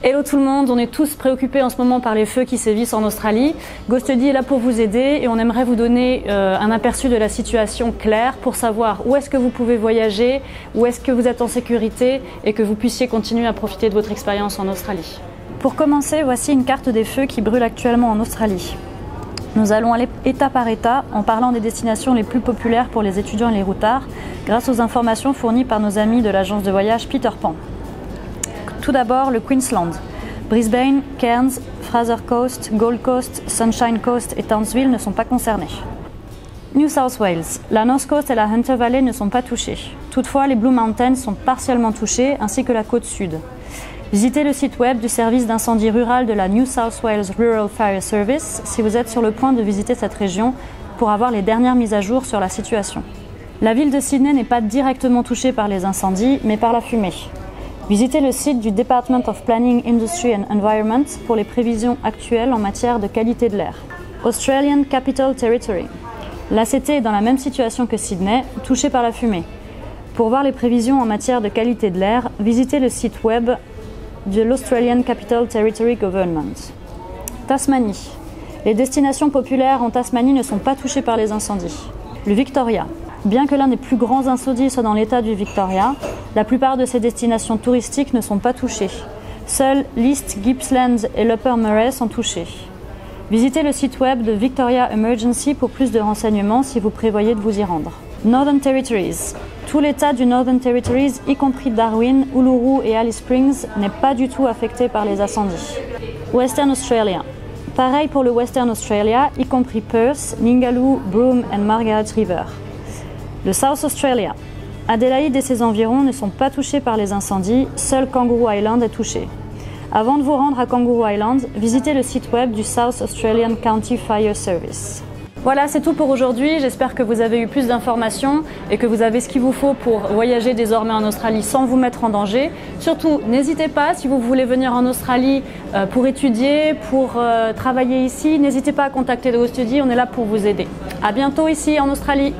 Hello tout le monde, on est tous préoccupés en ce moment par les feux qui sévissent en Australie. GoStudy est là pour vous aider et on aimerait vous donner un aperçu de la situation claire pour savoir où est-ce que vous pouvez voyager, où est-ce que vous êtes en sécurité et que vous puissiez continuer à profiter de votre expérience en Australie. Pour commencer, voici une carte des feux qui brûlent actuellement en Australie. Nous allons aller État par État en parlant des destinations les plus populaires pour les étudiants et les routards grâce aux informations fournies par nos amis de l'agence de voyage Peter Pan. Tout d'abord, le Queensland. Brisbane, Cairns, Fraser Coast, Gold Coast, Sunshine Coast et Townsville ne sont pas concernés. New South Wales. La North Coast et la Hunter Valley ne sont pas touchées. Toutefois, les Blue Mountains sont partiellement touchées, ainsi que la côte sud. Visitez le site web du service d'incendie rural de la New South Wales Rural Fire Service si vous êtes sur le point de visiter cette région pour avoir les dernières mises à jour sur la situation. La ville de Sydney n'est pas directement touchée par les incendies, mais par la fumée. Visitez le site du Department of Planning, Industry and Environment pour les prévisions actuelles en matière de qualité de l'air. Australian Capital Territory. L'ACT est dans la même situation que Sydney, touchée par la fumée. Pour voir les prévisions en matière de qualité de l'air, visitez le site web de l'Australian Capital Territory Government. Tasmanie. Les destinations populaires en Tasmanie ne sont pas touchées par les incendies. Le Victoria. Bien que l'un des plus grands incendies soit dans l'état du Victoria, la plupart de ces destinations touristiques ne sont pas touchées. Seuls l'East Gippsland et l'Upper Murray sont touchés. Visitez le site web de Victoria Emergency pour plus de renseignements si vous prévoyez de vous y rendre. Northern Territories. Tout l'état du Northern Territories, y compris Darwin, Uluru et Alice Springs, n'est pas du tout affecté par les incendies. Western Australia. Pareil pour le Western Australia, y compris Perth, Ningaloo, Broome et Margaret River. Le South Australia. Adélaïde et ses environs ne sont pas touchés par les incendies, seul Kangaroo Island est touché. Avant de vous rendre à Kangaroo Island, visitez le site web du South Australian County Fire Service. Voilà, c'est tout pour aujourd'hui. J'espère que vous avez eu plus d'informations et que vous avez ce qu'il vous faut pour voyager désormais en Australie sans vous mettre en danger. Surtout, n'hésitez pas, si vous voulez venir en Australie pour étudier, pour travailler ici, n'hésitez pas à contacter GoStudy, on est là pour vous aider. À bientôt ici en Australie.